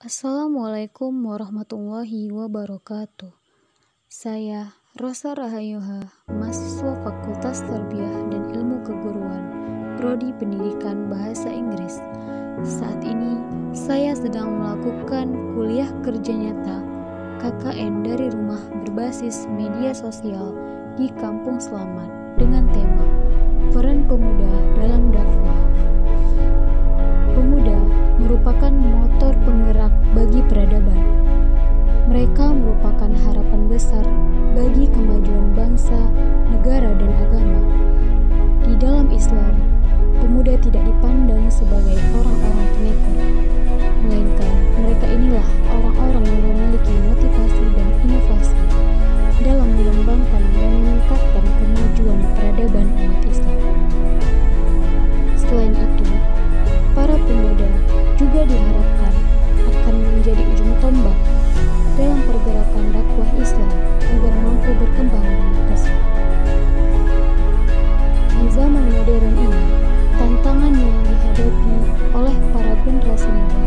Assalamualaikum warahmatullahi wabarakatuh. Saya Rosa Rahayuha, mahasiswa Fakultas Tarbiyah dan Ilmu Keguruan, Prodi Pendidikan Bahasa Inggris. Saat ini saya sedang melakukan kuliah kerja nyata KKN dari rumah berbasis media sosial di Kampung Selamat dengan tema Peran Pemuda dalam Dakwah. Pemuda merupakan motor penggerak bagi peradaban. Mereka merupakan harapan besar bagi kemajuan bangsa, negara, dan agama. Di dalam Islam, pemuda tidak dipandang sebagai orang-orang pengikut, melainkan mereka inilah orang-orang yang memiliki motivasi dan inovasi dalam mengembangkan dan meningkatkan kemajuan peradaban umat Islam. Selain itu, para pemuda juga diharapkan akan menjadi ujung tombak dalam pergerakan dakwah Islam agar mampu berkembang dengan pesat. Di zaman modern ini, tantangan yang dihadapi oleh para generasi muda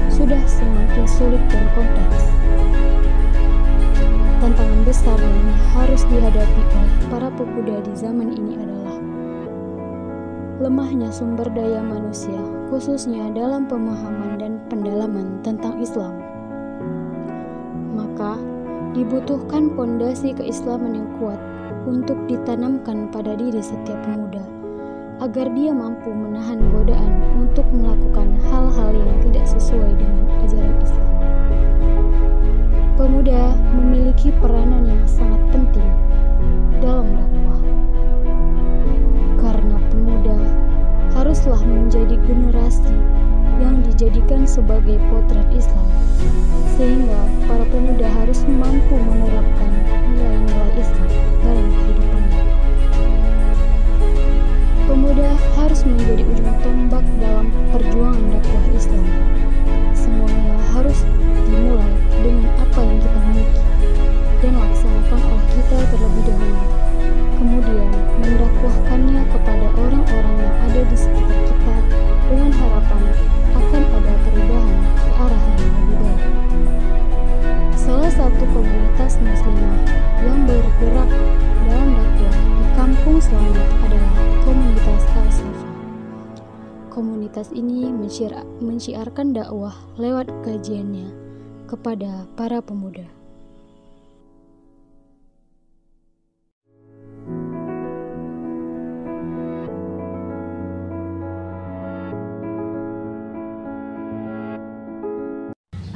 sudah semakin sulit dan kompleks. Tantangan besar yang harus dihadapi oleh para pemuda di zaman ini adalah lemahnya sumber daya manusia, khususnya dalam pemahaman dan pendalaman tentang Islam. Maka, dibutuhkan pondasi keislaman yang kuat untuk ditanamkan pada diri setiap pemuda, agar dia mampu menahan godaan untuk melakukan hal-hal yang tidak sesuai dengan ajaran Islam. Pemuda memiliki peranan yang sangat penting dalam dakwah, karena pemuda haruslah menjadi generasi yang dijadikan sebagai potret Islam, sehingga para pemuda harus mampu menerapkan nilai-nilai Islam dalam kehidupannya. Pemuda harus menjadi ujung tombak dalam perjuangan dakwah Islam. Semuanya harus dimulai dengan apa yang kita miliki dan laksanakan oleh kita terlebih dahulu, kemudian mendakwahkannya kepada orang-orang yang ada di sekitar kita dengan harapan akan ada perubahan ke arah yang lebih baik. Salah satu komunitas muslimah yang bergerak dalam dakwah di Kampung Selamat adalah komunitas Al-Safa. Komunitas ini menciarkan dakwah lewat kajiannya kepada para pemuda.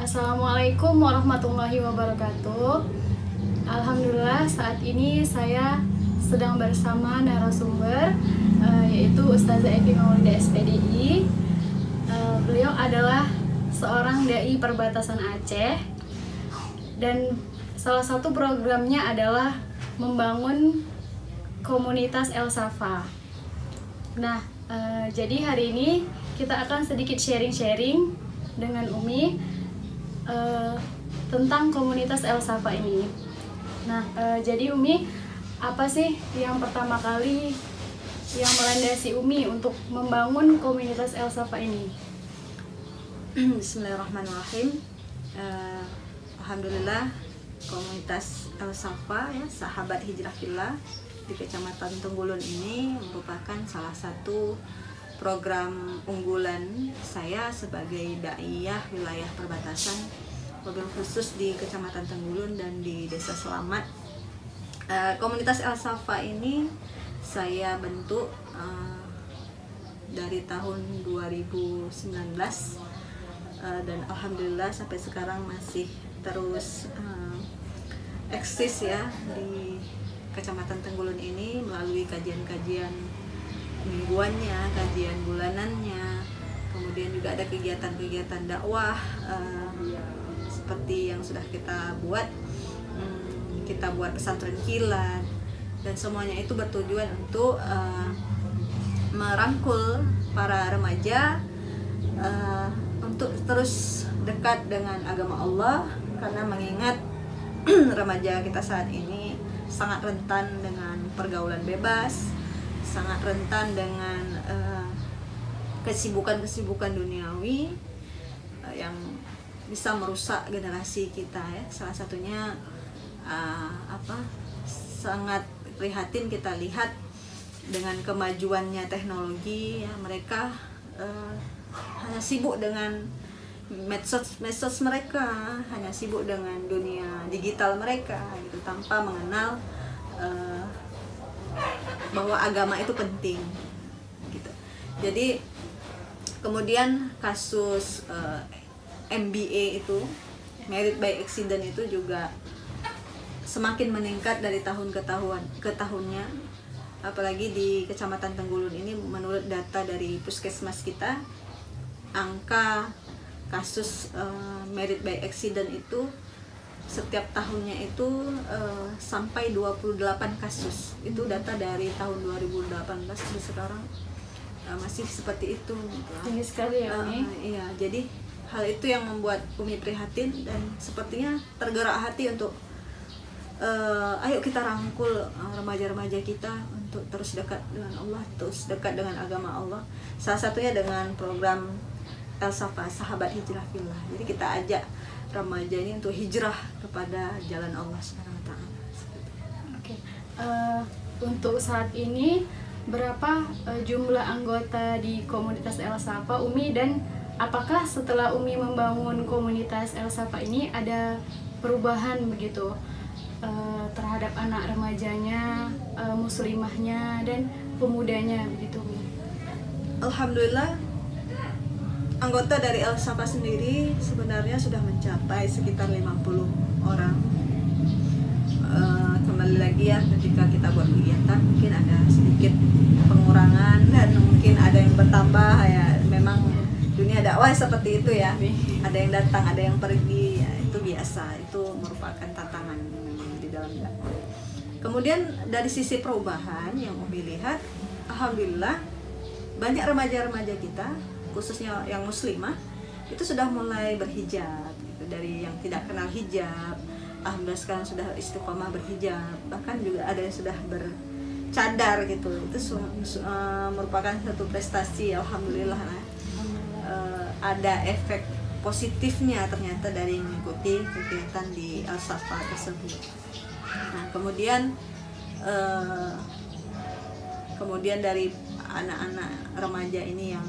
Assalamualaikum warahmatullahi wabarakatuh. Alhamdulillah saat ini saya sedang bersama narasumber yaitu Ustazah Evi Maulida SPDI. Beliau adalah seorang dai perbatasan Aceh dan salah satu programnya adalah membangun komunitas Al-Safa. Nah, jadi hari ini kita akan sedikit sharing-sharing dengan Umi tentang komunitas Al-Safa ini. Nah, jadi Umi, apa sih yang pertama kali yang melandasi Umi untuk membangun komunitas Al-Safa ini? Bismillahirrahmanirrahim. Alhamdulillah, komunitas Al-Safa ya, sahabat hijrah fillah di Kecamatan Tenggulun ini merupakan salah satu program unggulan saya sebagai daiyah wilayah perbatasan, mobil khusus di Kecamatan Tenggulun dan di Desa Selamat. Komunitas Al-Safa ini saya bentuk dari tahun 2019 dan alhamdulillah sampai sekarang masih terus eksis ya di Kecamatan Tenggulun ini melalui kajian-kajian mingguannya, kajian bulanannya, kemudian juga ada kegiatan-kegiatan dakwah seperti yang sudah kita buat. Kita buat pesantren kilat dan semuanya itu bertujuan untuk merangkul para remaja untuk terus dekat dengan agama Allah, karena mengingat remaja kita saat ini sangat rentan dengan pergaulan bebas, sangat rentan dengan kesibukan-kesibukan duniawi yang bisa merusak generasi kita ya. Salah satunya sangat prihatin kita lihat dengan kemajuannya teknologi ya, mereka hanya sibuk dengan medsos mereka, hanya sibuk dengan dunia digital mereka gitu, tanpa mengenal bahwa agama itu penting gitu. Jadi kemudian kasus MBA itu, married by accident, itu juga semakin meningkat dari tahun ke tahunnya. Apalagi di Kecamatan Tenggulun ini, menurut data dari puskesmas kita, angka kasus married by accident itu setiap tahunnya itu sampai 28 kasus. Itu data dari tahun 2018 sampai sekarang masih seperti itu. Tinggi sekali ya Umi. Iya, jadi hal itu yang membuat Umi prihatin dan sepertinya tergerak hati untuk ayo kita rangkul remaja-remaja kita untuk terus dekat dengan Allah, terus dekat dengan agama Allah. Salah satunya dengan program El Safa, Sahabat Hijrah Fillah. Jadi kita ajak remaja ini untuk hijrah kepada jalan Allah Subhanahu wa taala. Oke. Untuk saat ini berapa jumlah anggota di komunitas El Safa Umi, dan apakah setelah Umi membangun komunitas El Safa ini ada perubahan begitu terhadap anak remajanya, muslimahnya dan pemudanya begitu Umi? Alhamdulillah, anggota dari El Safa sendiri sebenarnya sudah mencapai sekitar 50 orang. Kembali lagi ya, ketika kita buat kegiatan mungkin ada sedikit pengurangan dan mungkin ada yang bertambah ya. Memang dunia dakwah seperti itu ya. Ada yang datang, ada yang pergi, ya, itu biasa. Itu merupakan tantangan memang di dalam dakwah. Kemudian dari sisi perubahan yang Umi lihat, alhamdulillah banyak remaja-remaja kita, khususnya yang muslimah, itu sudah mulai berhijab gitu. Dari yang tidak kenal hijab, alhamdulillah sekarang sudah istiqomah berhijab, bahkan juga ada yang sudah bercadar gitu. Itu merupakan satu prestasi, alhamdulillah. Ada efek positifnya ternyata dari mengikuti kegiatan di El Safa tersebut. Nah, kemudian dari anak-anak remaja ini yang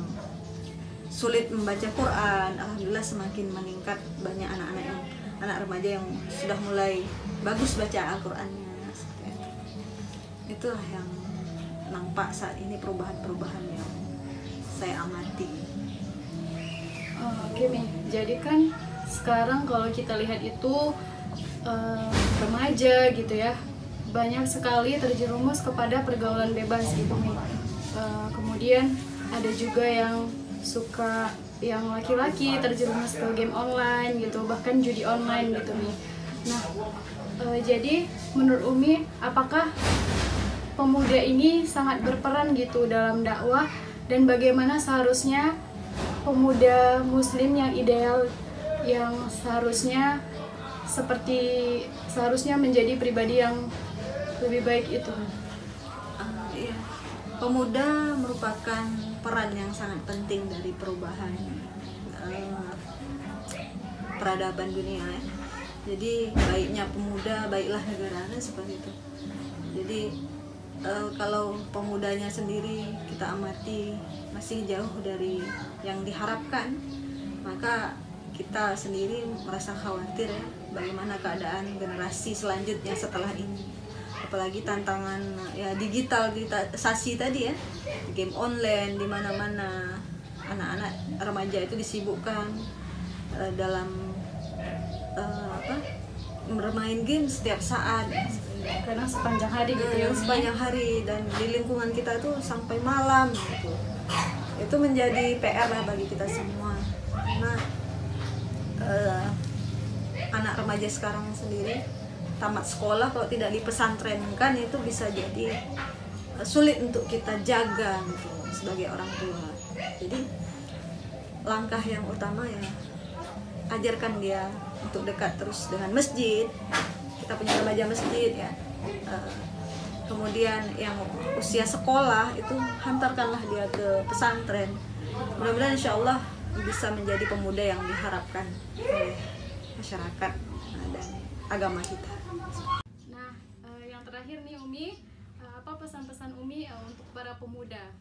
sulit membaca Quran, alhamdulillah semakin meningkat. Banyak anak remaja yang sudah mulai bagus baca Al-Qur'annya. Itulah yang nampak saat ini, perubahan-perubahan yang saya amati. Oke Mi, jadi kan sekarang kalau kita lihat itu remaja gitu ya, banyak sekali terjerumus kepada pergaulan bebas gitu Mi. Kemudian ada juga yang suka, yang laki-laki terjerumus ke game online gitu, bahkan judi online gitu Mi. Nah, jadi menurut Umi, apakah pemuda ini sangat berperan gitu dalam dakwah, dan bagaimana seharusnya pemuda muslim yang ideal, yang seharusnya menjadi pribadi yang lebih baik itu? Iya. Pemuda merupakan peran yang sangat penting dari perubahan peradaban dunia ya. Jadi baiknya pemuda, baiklah negara, kan seperti itu. Jadi kalau pemudanya sendiri kita amati masih jauh dari yang diharapkan, maka kita sendiri merasa khawatir ya, bagaimana keadaan generasi selanjutnya setelah ini. Apalagi tantangan ya digitalisasi tadi ya, game online di mana-mana, anak-anak remaja itu disibukkan dalam bermain game setiap saat, karena sepanjang hari gitu ya, sepanjang hari, dan di lingkungan kita tuh sampai malam gitu. Itu menjadi PR lah bagi kita semua, karena anak remaja sekarang sendiri tamat sekolah kalau tidak dipesantrenkan itu bisa jadi sulit untuk kita jaga gitu sebagai orang tua. Jadi langkah yang utama ya, ajarkan dia untuk dekat terus dengan masjid. Kita punya remaja masjid ya. Kemudian yang usia sekolah itu hantarkanlah dia ke pesantren. Mudah-mudahan insya Allah bisa menjadi pemuda yang diharapkan oleh masyarakat dan agama kita. Nah, yang terakhir nih Umi, apa pesan-pesan Umi untuk para pemuda?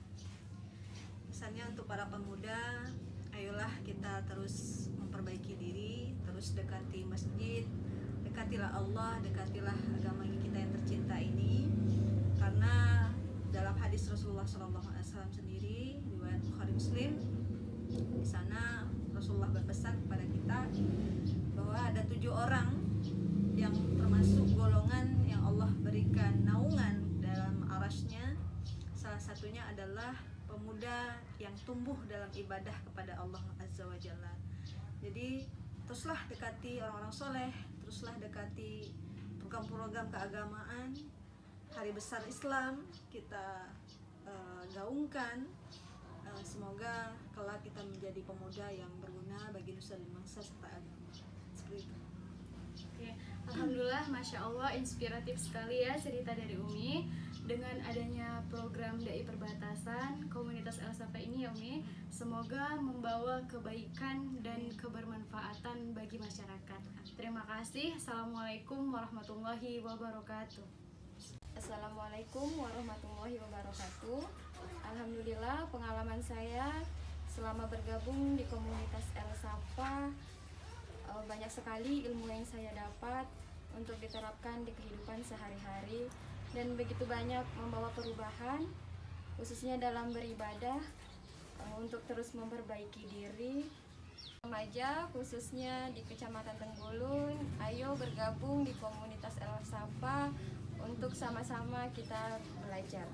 Pesannya untuk para pemuda, ayolah kita terus memperbaiki diri, terus dekati masjid, dekatilah Allah, dekatilah agama kita yang tercinta ini. Karena dalam hadis Rasulullah SAW sendiri, riwayat Bukhari Muslim, di sana Rasulullah berpesan kepada kita bahwa ada 7 orang yang termasuk golongan yang Allah berikan naungan dalam arasnya. Salah satunya adalah pemuda yang tumbuh dalam ibadah kepada Allah Azza wa Jalla. Jadi teruslah dekati orang-orang soleh, teruslah dekati program-program keagamaan, hari besar Islam kita gaungkan. Semoga kelak kita menjadi pemuda yang berguna bagi nusa dan bangsa serta agama. Seperti itu. Oke, alhamdulillah, masya Allah, inspiratif sekali ya cerita dari Umi. Dengan adanya program Dai Perbatasan komunitas El Safa ini ya Umi, semoga membawa kebaikan dan kebermanfaatan bagi masyarakat. Terima kasih. Assalamualaikum warahmatullahi wabarakatuh. Assalamualaikum warahmatullahi wabarakatuh. Alhamdulillah, pengalaman saya selama bergabung di komunitas El Safa, banyak sekali ilmu yang saya dapat untuk diterapkan di kehidupan sehari-hari, dan begitu banyak membawa perubahan, khususnya dalam beribadah, untuk terus memperbaiki diri. Remaja khususnya di Kecamatan Tenggulun, ayo bergabung di komunitas El Safa untuk sama-sama kita belajar.